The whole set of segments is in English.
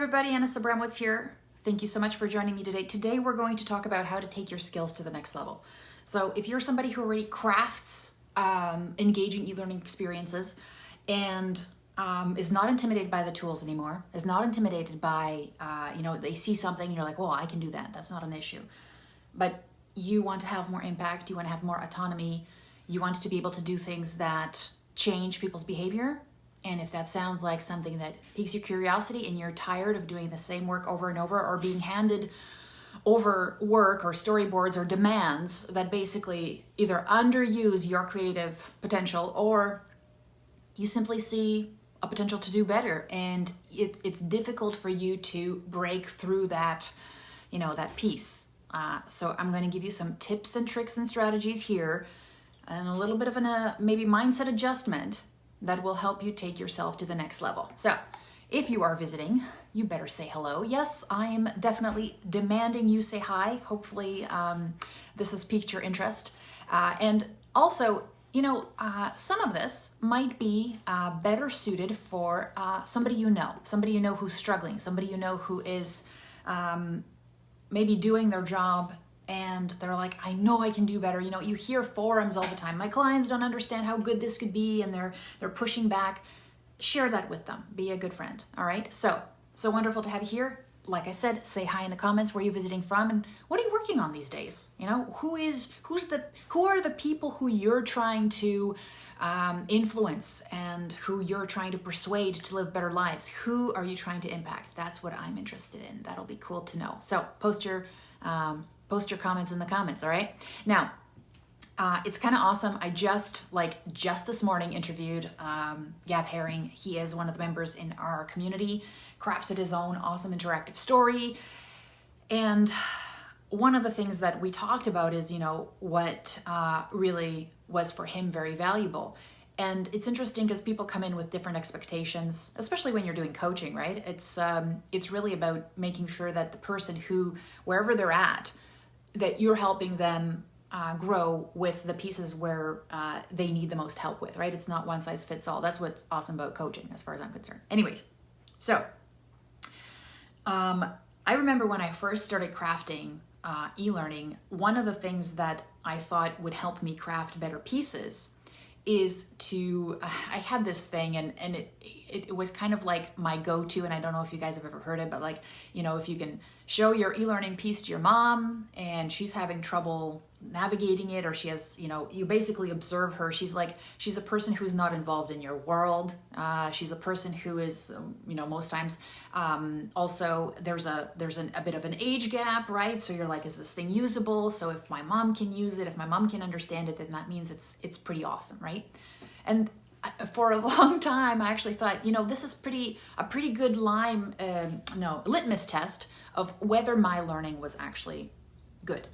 everybody, Anna Sabramowitz here. Thank you so much for joining me today. Today we're going to talk about how to take your skills to the next level. So if you're somebody who already crafts engaging e-learning experiences and is not intimidated by the tools anymore, is not intimidated by, they see something and you're like, well, I can do that. That's not an issue. But you want to have more impact, you want to have more autonomy, you want to be able to do things that change people's behavior. And if that sounds like something that piques your curiosity and you're tired of doing the same work over and over or being handed over work or storyboards or demands that basically either underuse your creative potential or you simply see a potential to do better and it's difficult for you to break through that, that piece. So I'm going to give you some tips and tricks and strategies here and a little bit of maybe mindset adjustment that will help you take yourself to the next level. So if you are visiting, you better say hello. Yes, I am definitely demanding you say hi. Hopefully this has piqued your interest. And also, some of this might be better suited for somebody you know who's struggling, somebody you know who is maybe doing their job and they're like, I know I can do better. You hear forums all the time. My clients don't understand how good this could be and they're pushing back. Share that with them. Be a good friend. All right. So wonderful to have you here. Like I said, say hi in the comments. Where are you visiting from and what are you working on these days? Who are the people who you're trying to influence and who you're trying to persuade to live better lives? Who are you trying to impact? That's what I'm interested in. That'll be cool to know. So post your comments in the comments. All right. Now, it's kind of awesome. I just this morning interviewed Gav Herring. He is one of the members in our community, crafted his own awesome interactive story. And one of the things that we talked about is, what really was for him very valuable. And it's interesting because people come in with different expectations, especially when you're doing coaching, right? It's really about making sure that the person who, wherever they're at, that you're helping them grow with the pieces where they need the most help with, right? It's not one size fits all. That's what's awesome about coaching as far as I'm concerned. Anyways, so I remember when I first started crafting e-learning, one of the things that I thought would help me craft better pieces is I had this thing and it was kind of like my go-to, and I don't know if you guys have ever heard it, but if you can show your e-learning piece to your mom and she's having trouble navigating it, or she has, you basically observe her. She's a person who's not involved in your world. She's a person who is, most times, also there's a bit of an age gap, right? So you're like, is this thing usable? So if my mom can use it, if my mom can understand it, then that means it's pretty awesome, right? And for a long time, I actually thought, this is a pretty good litmus test of whether my learning was actually good.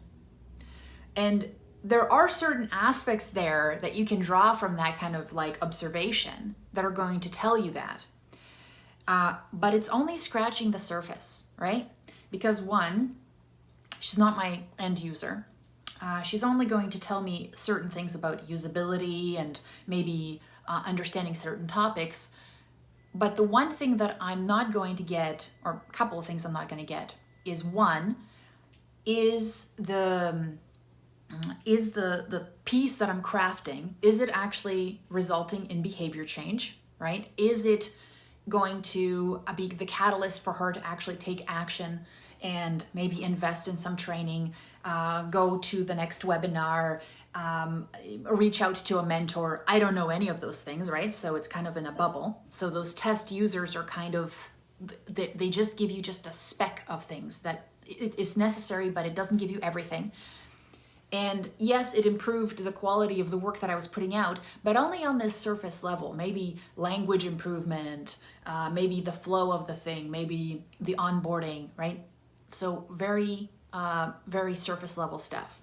And there are certain aspects there that you can draw from that kind of observation that are going to tell you that. But it's only scratching the surface, right? Because one, she's not my end user. She's only going to tell me certain things about usability and maybe understanding certain topics. But the one thing that I'm not going to get, or a couple of things I'm not going to get, is one, is the piece that I'm crafting, is it actually resulting in behavior change, right? Is it going to be the catalyst for her to actually take action and maybe invest in some training, go to the next webinar, reach out to a mentor? I don't know any of those things, right? So it's kind of in a bubble. So those test users are they just give you just a speck of things that is necessary, but it doesn't give you everything. And yes, it improved the quality of the work that I was putting out, but only on this surface level. Maybe language improvement, maybe the flow of the thing, maybe the onboarding, right? So very, very surface level stuff.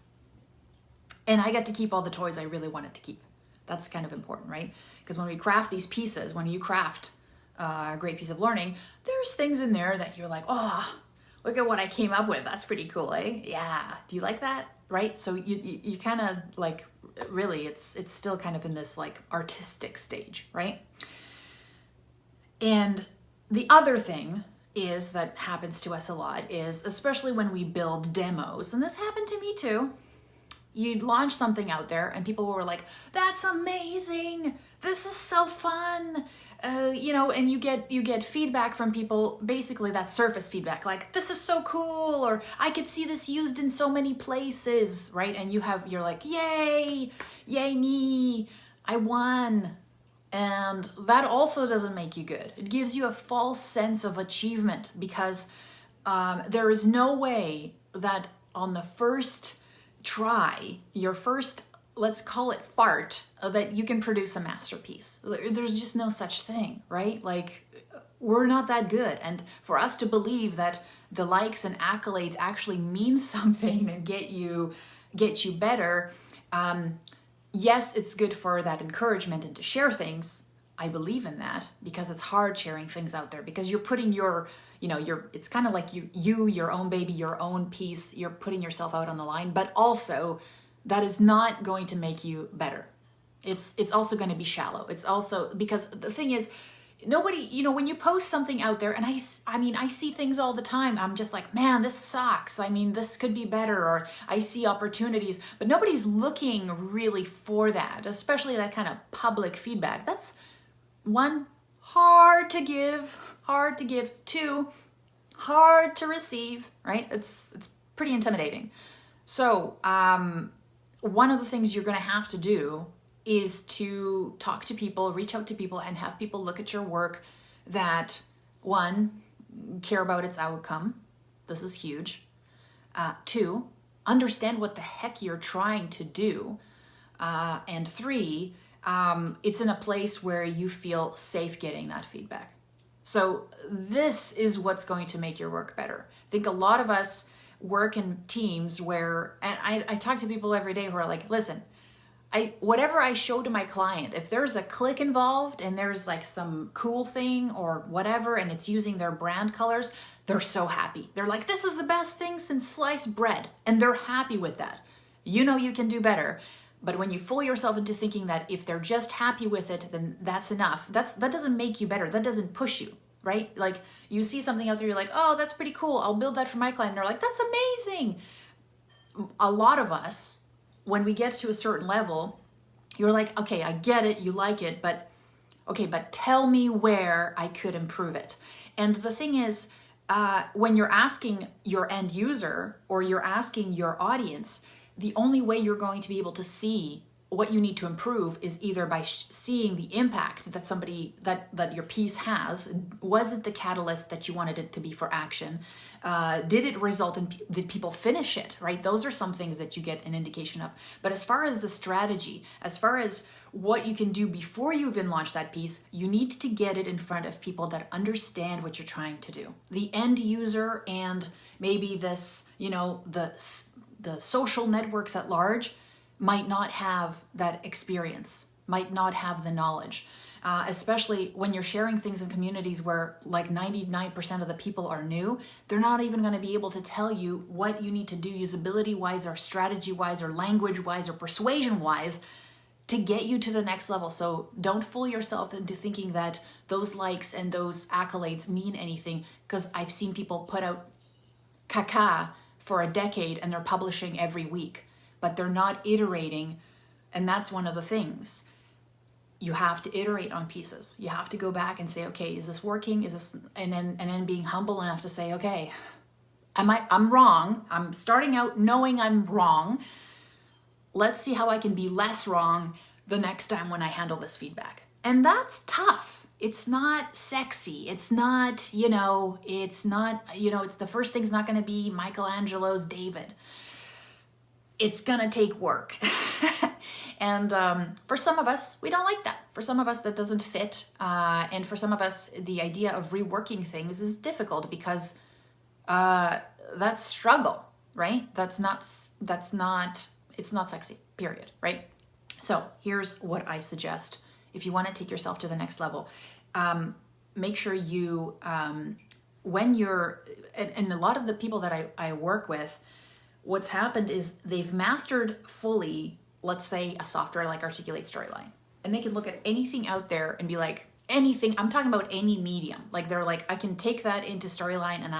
And I got to keep all the toys I really wanted to keep. That's kind of important, right? Because when we craft these pieces, when you craft a great piece of learning, there's things in there that you're like, oh, look at what I came up with. That's pretty cool, eh? Yeah. Do you like that? Right? So you kind of really, it's still kind of in this artistic stage, right? And the other thing is that happens to us a lot is, especially when we build demos, and this happened to me too. You'd launch something out there and people were like, that's amazing, this is so fun, and you get feedback from people, basically that surface feedback, like, this is so cool, or I could see this used in so many places, right? And you're like, yay me, I won. And that also doesn't make you good. It gives you a false sense of achievement, because there is no way that on the first try, your first, let's call it fart, that you can produce a masterpiece. There's just no such thing, right? Like, we're not that good. And for us to believe that the likes and accolades actually mean something and get you better, yes, it's good for that encouragement and to share things. I believe in that, because it's hard sharing things out there, because you're putting it's kind of like your own baby, your own piece, you're putting yourself out on the line, but also that is not going to make you better. It's also going to be shallow. It's also, because the thing is, nobody, when you post something out there, and I see things all the time, I'm just like, man, this sucks. This could be better, or I see opportunities, but nobody's looking really for that, especially that kind of public feedback. That's one, hard to give, two, hard to receive, right? It's pretty intimidating. So, one of the things you're going to have to do is to talk to people, reach out to people, and have people look at your work that, one, care about its outcome. This is huge. Two, understand what the heck you're trying to do. And three, it's in a place where you feel safe getting that feedback. So this is what's going to make your work better. I think a lot of us work in teams where, and I talk to people every day who are like, listen, whatever I show to my client, if there's a click involved and there's like some cool thing or whatever, and it's using their brand colors, they're so happy. They're like, this is the best thing since sliced bread. And they're happy with that. You know you can do better. But when you fool yourself into thinking that if they're just happy with it, then that's enough, that doesn't make you better. That doesn't push you, right? Like, you see something out there, you're like, oh, that's pretty cool, I'll build that for my client. And they're like, that's amazing. A lot of us, when we get to a certain level, you're like, okay, I get it, you like it, but tell me where I could improve it. And the thing is, when you're asking your end user or you're asking your audience, the only way you're going to be able to see what you need to improve is either by seeing the impact that that your piece has. Was it the catalyst that you wanted it to be for action? Did it result in, did people finish it, right? Those are some things that you get an indication of. But as far as the strategy, as far as what you can do before you even launch that piece, you need to get it in front of people that understand what you're trying to do. The end user and maybe this, the social networks at large might not have that experience, might not have the knowledge, especially when you're sharing things in communities where like 99% of the people are new. They're not even going to be able to tell you what you need to do usability-wise or strategy-wise or language-wise or persuasion-wise to get you to the next level. So don't fool yourself into thinking that those likes and those accolades mean anything, because I've seen people put out caca for a decade and they're publishing every week, but they're not iterating. And that's one of the things. You have to iterate on pieces. You have to go back and say, okay, is this working? Is this, and then being humble enough to say, okay, I'm wrong. I'm starting out knowing I'm wrong. Let's see how I can be less wrong the next time when I handle this feedback. And that's tough. It's not sexy. It's not, it's the first thing's not going to be Michelangelo's David. It's going to take work. And for some of us, we don't like that. For some of us, that doesn't fit. And for some of us, the idea of reworking things is difficult because that's struggle, right? It's not sexy, period, right? So here's what I suggest. If you want to take yourself to the next level, make sure you, when you're, and a lot of the people that I work with, what's happened is they've mastered fully, let's say, a software like Articulate Storyline. And they can look at anything out there and be like, anything. I'm talking about any medium. Like they're like, I can take that into storyline and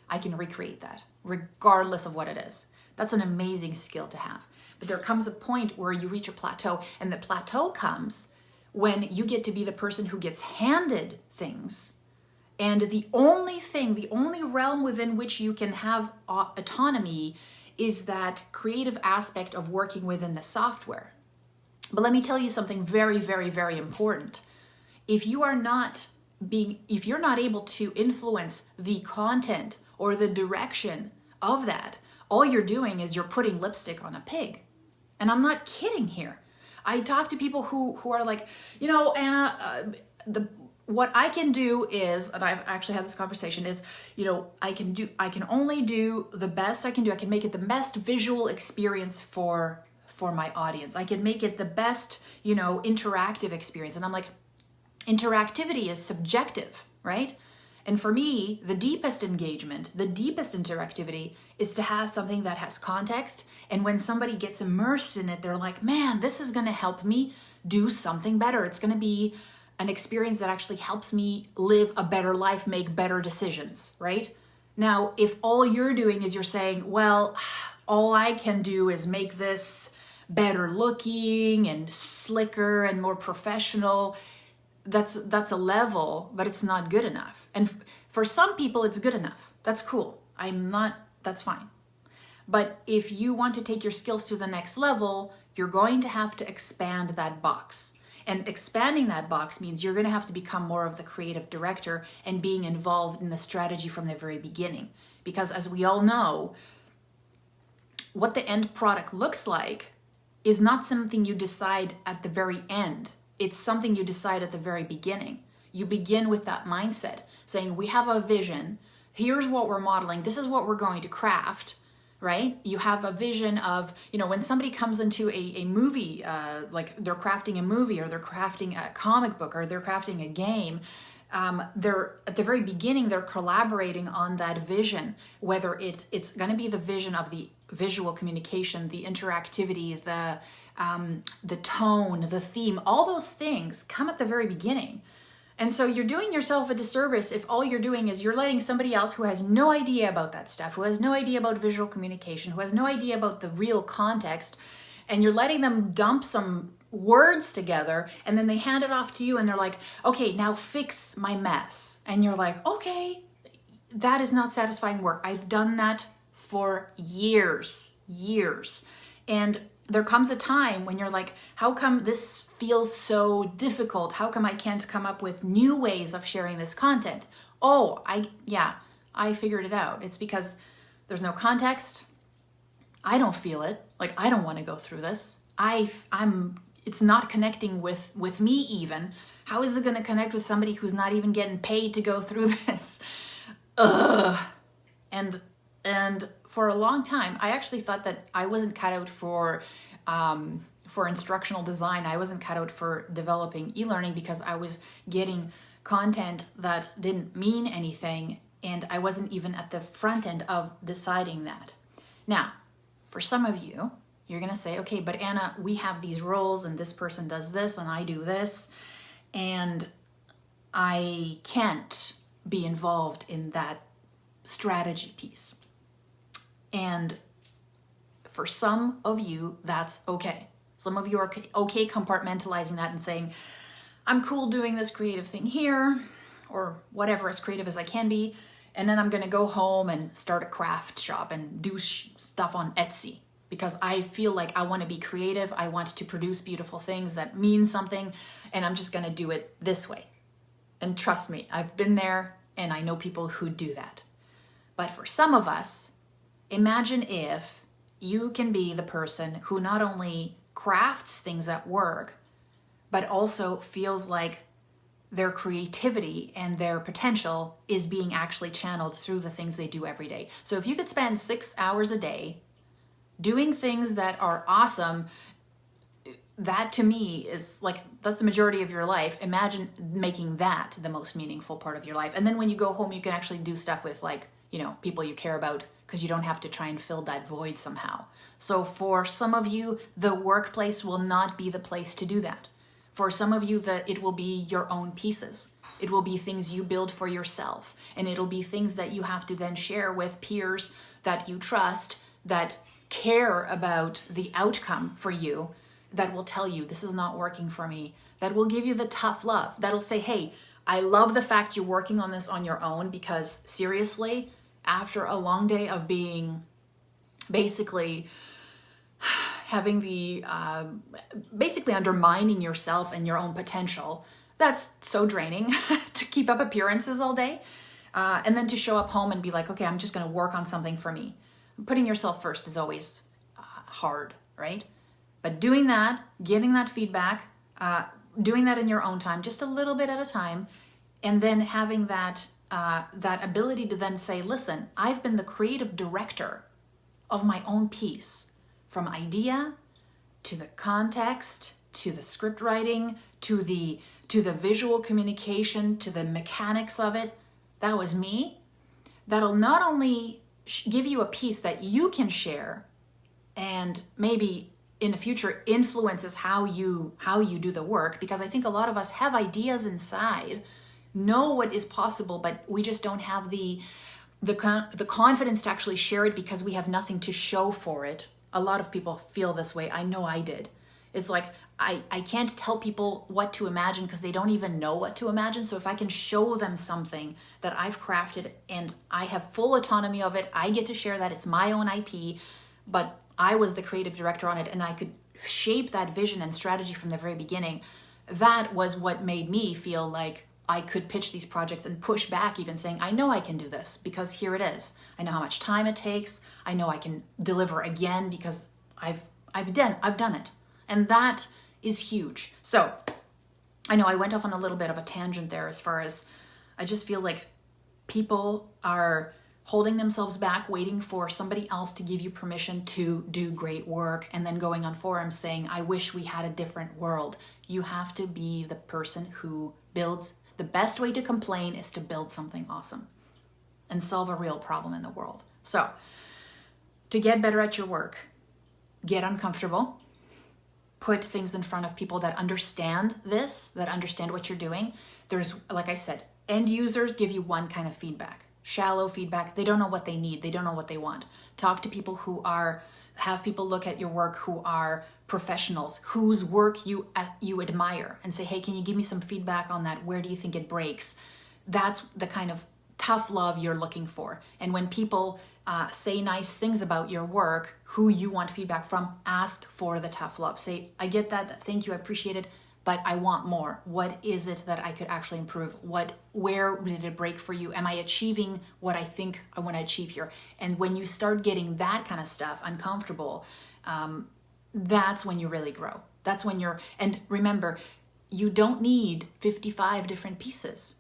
I can recreate that regardless of what it is. That's an amazing skill to have. But there comes a point where you reach a plateau, and the plateau comes when you get to be the person who gets handed things. And the only realm within which you can have autonomy is that creative aspect of working within the software. But let me tell you something very, very, very important. If you're not able to influence the content or the direction of that, all you're doing is you're putting lipstick on a pig. And I'm not kidding here. I talk to people who are like, Anna, what I can do is, and I've actually had this conversation, is, I can only do the best I can do. I can make it the best visual experience for my audience. I can make it the best, interactive experience. And I'm like, interactivity is subjective, right? And for me, the deepest engagement, the deepest interactivity is to have something that has context. And when somebody gets immersed in it, they're like, man, this is going to help me do something better. It's going to be an experience that actually helps me live a better life, make better decisions, right? Now, if all you're doing is you're saying, well, all I can do is make this better looking and slicker and more professional, that's a level, but it's not good enough. And for some people, it's good enough. That's cool. That's fine. But if you want to take your skills to the next level, you're going to have to expand that box. And expanding that box means you're going to have to become more of the creative director and being involved in the strategy from the very beginning. Because as we all know, what the end product looks like is not something you decide at the very end. It's something you decide at the very beginning. You begin with that mindset, saying, we have a vision. Here's what we're modeling. This is what we're going to craft, right? You have a vision of, when somebody comes into a movie, like they're crafting a movie or they're crafting a comic book or they're crafting a game, they're at the very beginning, they're collaborating on that vision, whether it's going to be the vision of the visual communication, the interactivity, the tone, the theme, all those things come at the very beginning. And so you're doing yourself a disservice if all you're doing is you're letting somebody else who has no idea about that stuff, who has no idea about visual communication, who has no idea about the real context, and you're letting them dump some words together, and then they hand it off to you and they're like, okay, now fix my mess. And you're like, okay, that is not satisfying work. I've done that for years. And there comes a time when you're like, how come this feels so difficult? How come I can't come up with new ways of sharing this content? Oh, I figured it out. It's because there's no context. I don't feel it. Like, I don't want to go through this. It's not connecting with me even. How is it going to connect with somebody who's not even getting paid to go through this? Ugh. And for a long time, I actually thought that I wasn't cut out for instructional design. I wasn't cut out for developing e-learning because I was getting content that didn't mean anything, and I wasn't even at the front end of deciding that. Now, for some of you, you're going to say, okay, but Anna, we have these roles and this person does this and I do this, and I can't be involved in that strategy piece. And for some of you, that's okay. Some of you are okay compartmentalizing that and saying, I'm cool doing this creative thing here, or whatever, as creative as I can be, and then I'm going to go home and start a craft shop and do stuff on Etsy because I feel like I want to be creative. I want to produce beautiful things that mean something, and I'm just going to do it this way. And trust me, I've been there and I know people who do that. But for some of us, imagine if you can be the person who not only crafts things at work, but also feels like their creativity and their potential is being actually channeled through the things they do every day. So if you could spend 6 hours a day doing things that are awesome, that to me is like, that's the majority of your life. Imagine making that the most meaningful part of your life. And then when you go home, you can actually do stuff with people you care about, because you don't have to try and fill that void somehow. So for some of you, the workplace will not be the place to do that. For some of you, that it will be your own pieces. It will be things you build for yourself. And it'll be things that you have to then share with peers that you trust, that care about the outcome for you, that will tell you this is not working for me, that will give you the tough love, that'll say, hey, I love the fact you're working on this on your own, because seriously, after a long day of being basically having the, basically undermining yourself and your own potential, that's so draining to keep up appearances all day. And then to show up home and be like, okay, I'm just going to work on something for me. Putting yourself first is always hard, right? But doing that, getting that feedback, doing that in your own time, just a little bit at a time, and then having that that ability to then say, listen, I've been the creative director of my own piece, from idea to the context, to the script writing, to the visual communication, to the mechanics of it. That was me. That'll not only give you a piece that you can share, and maybe in the future influences how you do the work, because I think a lot of us have ideas inside, know what is possible, but we just don't have the confidence to actually share it because we have nothing to show for it. A lot of people feel this way. I know I did. It's like, I can't tell people what to imagine because they don't even know what to imagine. So if I can show them something that I've crafted and I have full autonomy of it, I get to share that. It's my own IP, but I was the creative director on it, and I could shape that vision and strategy from the very beginning. That was what made me feel like I could pitch these projects and push back, even saying, I know I can do this because here it is. I know how much time it takes. I know I can deliver again because I've done it. And that is huge. So I know I went off on a little bit of a tangent there, as far as I just feel like people are holding themselves back, waiting for somebody else to give you permission to do great work, and then going on forums saying, I wish we had a different world. You have to be the person who builds. The best way to complain is to build something awesome and solve a real problem in the world. So to get better at your work, get uncomfortable, put things in front of people that understand this, that understand what you're doing. There's, like I said, end users give you one kind of feedback. Shallow feedback. They don't know what they need. They don't know what they want. Talk to people who have people look at your work who are professionals, whose work you admire, and say, hey, can you give me some feedback on that? Where do you think it breaks? That's the kind of tough love you're looking for. And when people say nice things about your work, who you want feedback from, ask for the tough love. Say, I get that. Thank you. I appreciate it. But I want more. What is it that I could actually improve? Where did it break for you? Am I achieving what I think I want to achieve here? And when you start getting that kind of stuff uncomfortable, that's when you really grow. That's when and remember, you don't need 55 different pieces.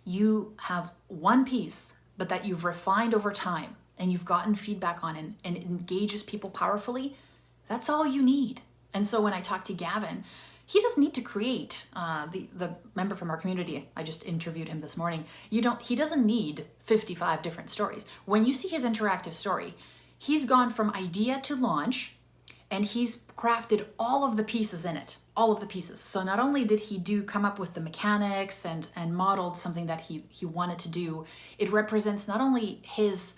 You have one piece, but that you've refined over time and you've gotten feedback on, and it engages people powerfully. That's all you need. And so when I talk to Gavin, he doesn't need to create, the member from our community, I just interviewed him this morning. He doesn't need 55 different stories. When you see his interactive story, he's gone from idea to launch, and he's crafted all of the pieces in it, all of the pieces. So not only did he come up with the mechanics and modeled something that he wanted to do, it represents not only his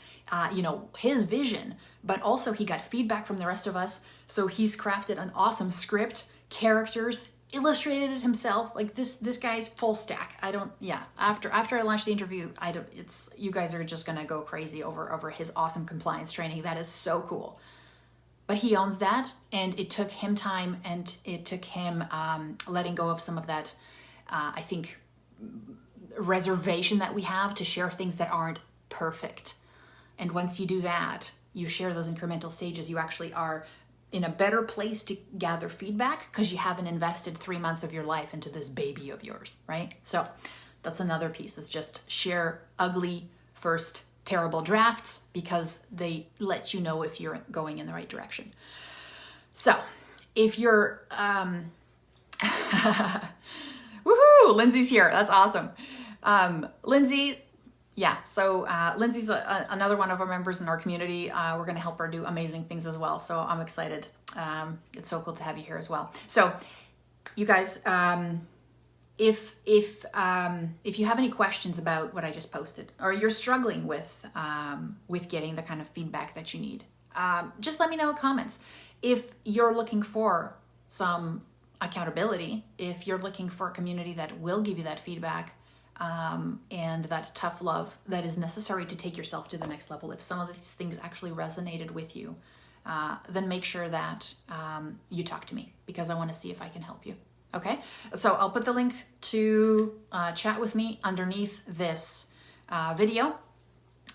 vision, but also he got feedback from the rest of us. So he's crafted an awesome script, characters, illustrated it himself. Like this guy's full stack. After I launched the interview, you guys are just gonna go crazy over his awesome compliance training. That is so cool. But he owns that, and it took him time, and it took him letting go of some of that, I think, reservation that we have to share things that aren't perfect. And once you do that, you share those incremental stages, you actually are in a better place to gather feedback because you haven't invested 3 months of your life into this baby of yours, right? So that's another piece, is just share ugly first terrible drafts, because they let you know if you're going in the right direction. So if you're, woohoo, Lindsay's here. That's awesome. Lindsay, yeah, so Lindsay's another one of our members in our community. We're going to help her do amazing things as well. So I'm excited. It's so cool to have you here as well. So you guys, if you have any questions about what I just posted, or you're struggling with getting the kind of feedback that you need, just let me know in comments. If you're looking for some accountability, if you're looking for a community that will give you that feedback, and that tough love that is necessary to take yourself to the next level, if some of these things actually resonated with you, then make sure that you talk to me, because I want to see if I can help you. Okay, so I'll put the link to chat with me underneath this video.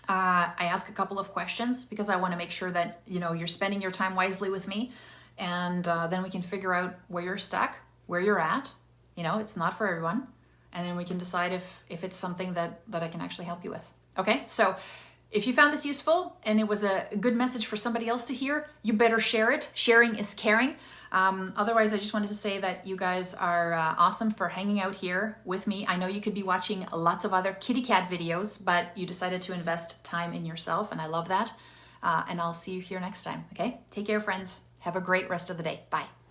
I ask a couple of questions because I want to make sure that you're spending your time wisely with me, and then we can figure out where you're stuck, where you're at. It's not for everyone, and then we can decide if it's something that I can actually help you with. Okay, so if you found this useful and it was a good message for somebody else to hear, you better share it. Sharing is caring. Otherwise, I just wanted to say that you guys are awesome for hanging out here with me. I know you could be watching lots of other kitty cat videos, but you decided to invest time in yourself, and I love that. And I'll see you here next time, okay? Take care, friends. Have a great rest of the day. Bye.